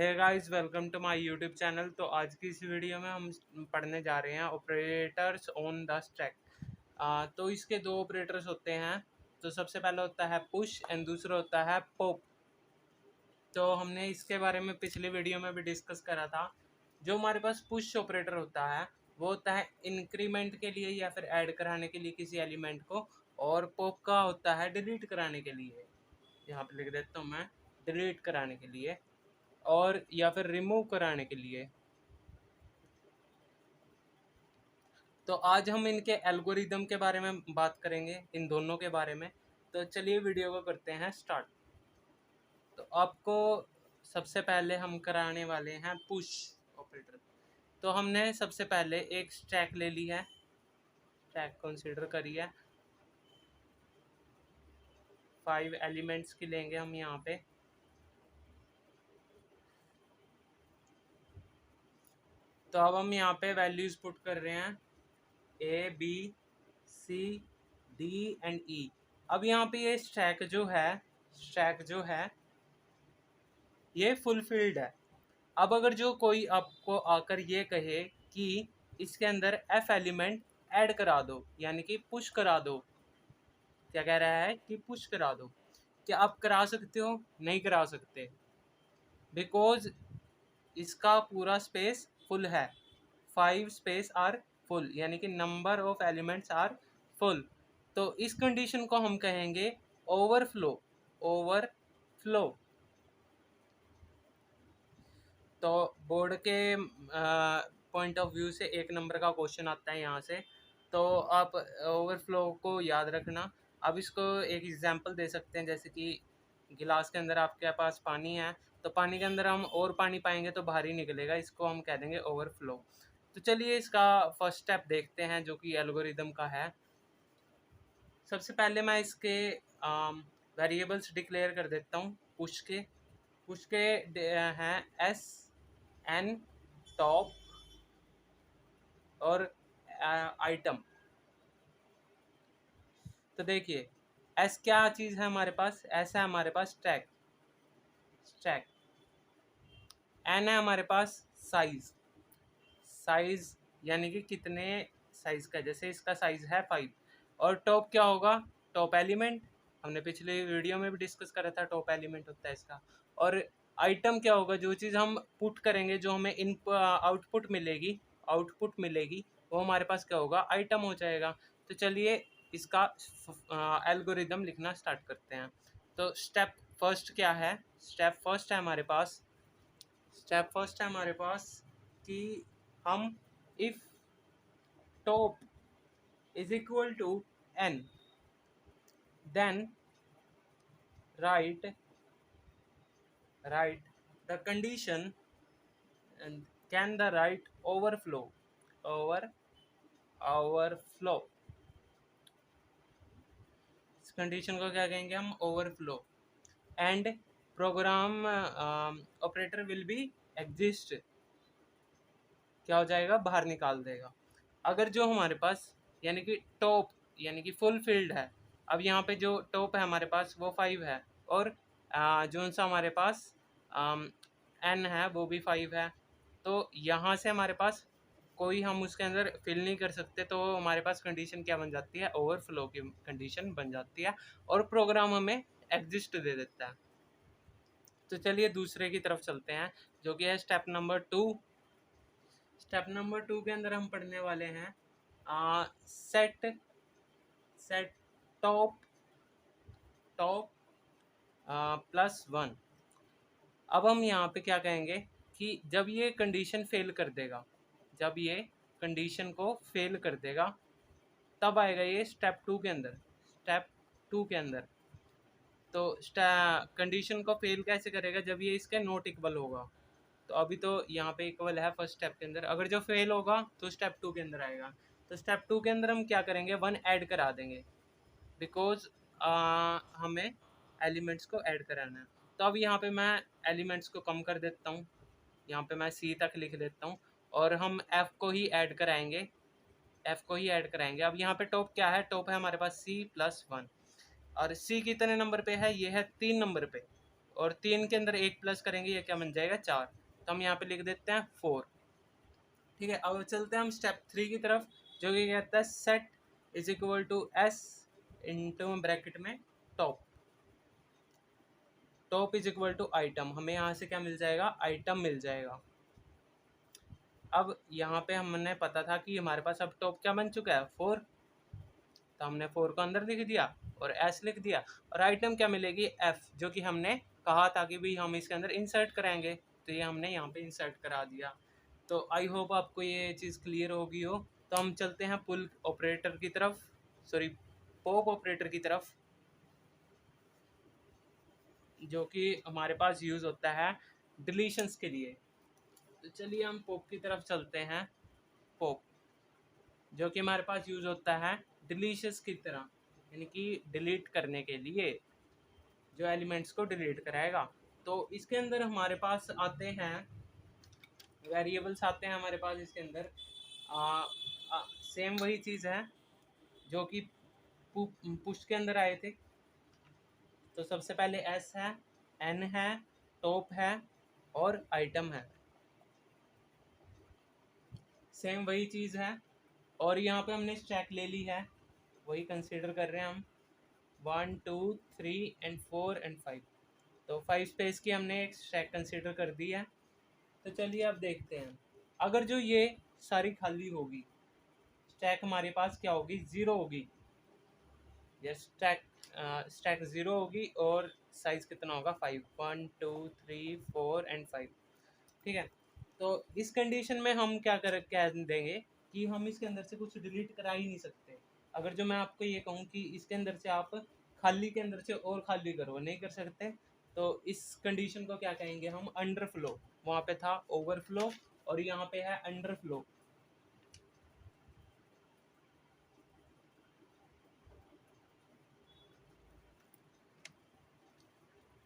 Hey guys, welcome to my YouTube channel. तो आज की इस वीडियो में हम पढ़ने जा रहे हैं ऑपरेटर्स ऑन द स्टैक। तो इसके दो ऑपरेटर्स होते हैं। तो सबसे पहला होता है पुश एंड दूसरा होता है पॉप। तो हमने इसके बारे में पिछली वीडियो में भी डिस्कस करा था। जो हमारे पास पुश ऑपरेटर होता है वो होता है इंक्रीमेंट के लिए या फिर ऐड कराने के लिए किसी एलिमेंट को, और पॉप का होता है डिलीट कराने के लिए। यहाँ पे लिख देता हूँ मैं, डिलीट कराने के लिए और या फिर रिमूव कराने के लिए। तो आज हम इनके एल्गोरिदम के बारे में बात करेंगे, इन दोनों के बारे में। तो चलिए वीडियो को करते हैं स्टार्ट। तो आपको सबसे पहले हम कराने वाले हैं पुश ऑपरेटर। तो हमने सबसे पहले एक स्टैक ले ली है, स्टैक कंसीडर करिए। 5 एलिमेंट्स की लेंगे हम यहाँ पे। तो अब हम यहाँ पे वैल्यूज पुट कर रहे हैं A, B, C, D and E। अब यहाँ पे ये स्टैक जो है ये फुलफिल्ड है। अब अगर जो कोई आपको आकर ये कहे कि इसके अंदर F एलिमेंट ऐड करा दो, यानी कि पुश करा दो, क्या कह रहा है कि पुश करा दो, क्या आप करा सकते हो? नहीं करा सकते, बिकॉज इसका पूरा स्पेस फुल है। 5 स्पेस आर फुल, यानी कि number of elements are full. तो इस कंडीशन को हम कहेंगे ओवरफ्लो। ओवरफ्लो। तो बोर्ड के पॉइंट ऑफ व्यू से 1 नंबर का क्वेश्चन आता है यहाँ से, तो आप ओवरफ्लो को याद रखना। अब इसको एक एग्जांपल दे सकते हैं, जैसे कि गिलास के अंदर आपके पास पानी है, तो पानी के अंदर हम और पानी पाएंगे तो बाहर ही निकलेगा, इसको हम कह देंगे ओवरफ्लो। तो चलिए इसका फर्स्ट स्टेप देखते हैं जो कि एल्गोरिदम का है। सबसे पहले मैं इसके वेरिएबल्स डिक्लेयर कर देता हूँ। पुश के हैं एस एन टॉप और आइटम। तो देखिए एस क्या चीज़ है हमारे पास? एस है हमारे पास स्टैक। एन है हमारे पास साइज यानी कि कितने साइज का, जैसे इसका साइज है 5। और टॉप क्या होगा? Top element. हमने पिछले वीडियो में भी डिस्कस करा था, टॉप एलिमेंट होता है इसका। और आइटम क्या होगा? जो चीज़ हम पुट करेंगे, जो हमें आउटपुट मिलेगी वो हमारे पास क्या होगा? आइटम हो जाएगा। तो चलिए इसका एल्गोरिदम लिखना स्टार्ट करते हैं। तो स्टेप फर्स्ट क्या है? स्टेप फर्स्ट है हमारे पास कि हम if top is equal to n, then write the condition and can the write overflow इस कंडीशन को क्या कहेंगे हम? Overflow. End program operator will be exist, क्या हो जाएगा? बाहर निकाल देगा। अगर जो हमारे पास यानी कि टॉप यानी कि फुल फील्ड है, अब यहाँ पे जो टॉप है हमारे पास वो 5 है, और जो सा हमारे पास n है वो भी 5 है। तो यहाँ से हमारे पास कोई हम उसके अंदर फिल नहीं कर सकते, तो हमारे पास कंडीशन क्या बन जाती है? ओवरफ्लो की कंडीशन बन जाती है, और प्रोग्राम हमें एग्जिस्ट दे देता है। तो चलिए दूसरे की तरफ चलते हैं, जो कि है स्टेप नंबर 2। स्टेप नंबर 2 के अंदर हम पढ़ने वाले हैं सेट टॉप +1। अब हम यहाँ पे क्या कहेंगे कि जब ये कंडीशन फेल कर देगा, जब ये कंडीशन को फेल कर देगा, तब आएगा ये स्टेप 2 के अंदर। तो कंडीशन को फेल कैसे करेगा? जब ये इसके नॉट इक्वल होगा। तो अभी तो यहाँ पे इक्वल है फर्स्ट स्टेप के अंदर, अगर जो फेल होगा तो स्टेप 2 के अंदर आएगा। तो स्टेप 2 के अंदर हम क्या करेंगे? 1 ऐड करा देंगे, बिकॉज हमें एलिमेंट्स को ऐड कराना है। तो अब यहाँ पे मैं एलिमेंट्स को कम कर देता हूँ, यहाँ पे मैं C तक लिख देता हूँ, और हम F को ही ऐड कराएंगे। अब यहाँ पे टॉप क्या है? टॉप है हमारे पास C+1, और C कितने नंबर पे है? ये है 3 नंबर पे, और 3 के अंदर 1 प्लस करेंगे, ये क्या बन जाएगा 4। तो हम यहाँ पे लिख देते हैं 4। ठीक है, अब चलते हैं हम स्टेप 3 की तरफ, जो कि कहता है set is equal to S into bracket में top. Top is equal to item, हमें यहाँ से क्या मिल जाएगा, आइटम मिल जाएगा। अब यहाँ पे हमने पता था कि हमारे पास अब टॉप क्या बन चुका है 4, तो हमने 4 को अंदर लिख दिया और एस लिख दिया, और आइटम क्या मिलेगी एफ, जो कि हमने कहा था कि भाई हम इसके अंदर इंसर्ट कराएंगे, तो ये हमने यहाँ पे इंसर्ट करा दिया। तो आई होप आपको ये चीज़ क्लियर होगी हो। तो हम चलते हैं पुल ऑपरेटर की तरफ, सॉरी पॉप ऑपरेटर की तरफ, जो कि हमारे पास यूज़ होता है डिलीशंस के लिए। तो चलिए हम पॉप की तरफ चलते हैं। पॉप जो कि हमारे पास यूज़ होता है डिलीशंस की तरह, यानी कि डिलीट करने के लिए, जो एलिमेंट्स को डिलीट कराएगा। तो इसके अंदर हमारे पास आते हैं वेरिएबल्स, आते हैं हमारे पास इसके अंदर सेम वही चीज़ है जो कि पुश के अंदर आए थे। तो सबसे पहले एस है, एन है, टॉप है और आइटम है, सेम वही चीज़ है। और यहाँ पे हमने स्टैक ले ली है, वही कंसीडर कर रहे हैं हम, 1 2 3 एंड 4 एंड 5। तो 5 स्पेस की हमने एक स्टैक कंसीडर कर दी है। तो चलिए अब देखते हैं, अगर जो ये सारी खाली होगी, स्टैक हमारे पास क्या होगी, 0 होगी, या स्टैक 0 होगी, और साइज कितना होगा 5, 1 2 3 4 एंड 5। ठीक है, तो इस कंडीशन में हम क्या देंगे कि हम इसके अंदर से कुछ डिलीट करा ही नहीं सकते। अगर जो मैं आपको ये कहूँ कि इसके अंदर से आप खाली के अंदर से और खाली करो, नहीं कर सकते, तो इस कंडीशन को क्या कहेंगे हम, अंडरफ्लो। वहाँ पे था ओवरफ्लो और यहाँ पे है अंडरफ्लो।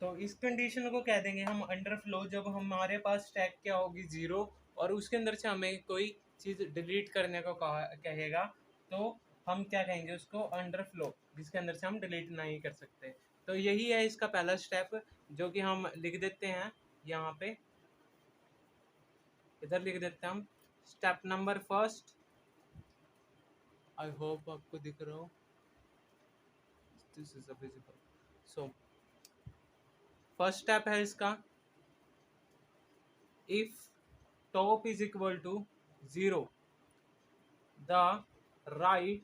तो इस कंडीशन को कह देंगे हम अंडरफ्लो, जब हमारे पास स्टैक क्या होगी 0 और उसके अंदर से हमें कोई चीज़ डिलीट करने को कहेगा, तो हम क्या कहेंगे उसको, अंडरफ्लो, जिसके अंदर से हम डिलीट नहीं कर सकते। तो यही है इसका पहला स्टेप, जो कि हम लिख देते हैं यहाँ पे, इधर लिख देते हैं हम step number first. I hope आपको दिख रहा हो, this is visible. So first step है इसका, if top is equal to 0, the right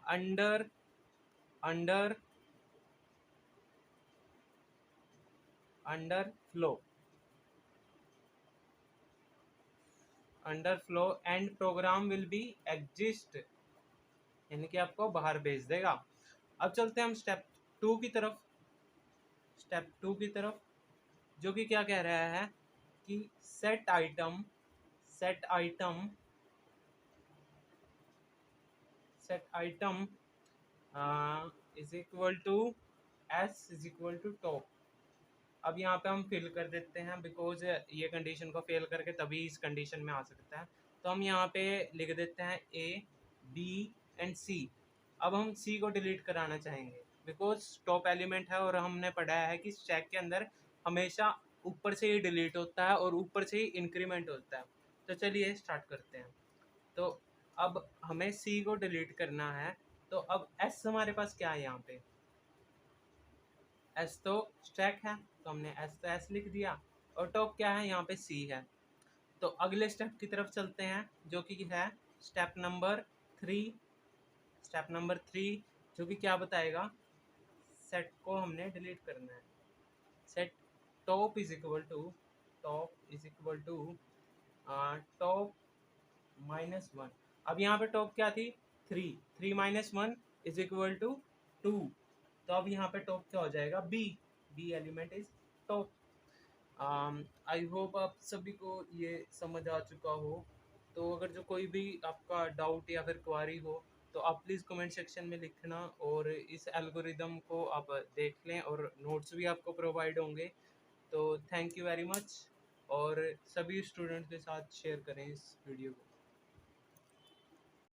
under flow and program will be exist, यानी कि आपको बाहर भेज देगा। अब चलते हैं हम स्टेप 2 की तरफ। स्टेप 2 की तरफ जो कि क्या कह रहा है कि set item is equal to S is equal to top. अब यहाँ पे हम फिल कर देते हैं, बिकॉज ये कंडीशन को फेल करके तभी इस कंडीशन में आ सकता है। तो हम यहाँ पे लिख देते हैं ए बी एंड सी। अब हम सी को डिलीट कराना चाहेंगे, बिकॉज टॉप एलिमेंट है और हमने पढ़ा है कि स्टैक के अंदर हमेशा ऊपर से ही डिलीट होता है और ऊपर से ही इंक्रीमेंट होता है। तो चलिए स्टार्ट करते हैं। तो अब हमें सी को डिलीट करना है, तो अब एस हमारे पास क्या है, यहाँ पे एस तो स्टैक है, तो हमने एस लिख दिया, और टॉप क्या है, यहाँ पे सी है। तो अगले स्टेप की तरफ चलते हैं, जो कि है स्टेप नंबर 3। स्टेप नंबर 3 जो कि क्या बताएगा, सेट को हमने डिलीट करना है। Set top is equal to top -1। अब यहाँ पे टॉप क्या थी, 3 -1 इज इक्वल टू 2। तो अब यहाँ पे टॉप क्या हो जाएगा, B element is top. I hope आप सभी को ये समझ आ चुका हो। तो अगर जो कोई भी आपका डाउट या फिर क्वारी हो, तो आप प्लीज़ कमेंट सेक्शन में लिखना, और इस एल्गोरिदम को आप देख लें, और नोट्स भी आपको प्रोवाइड होंगे। तो थैंक यू वेरी मच, और सभी स्टूडेंट्स के साथ शेयर करें इस वीडियो को।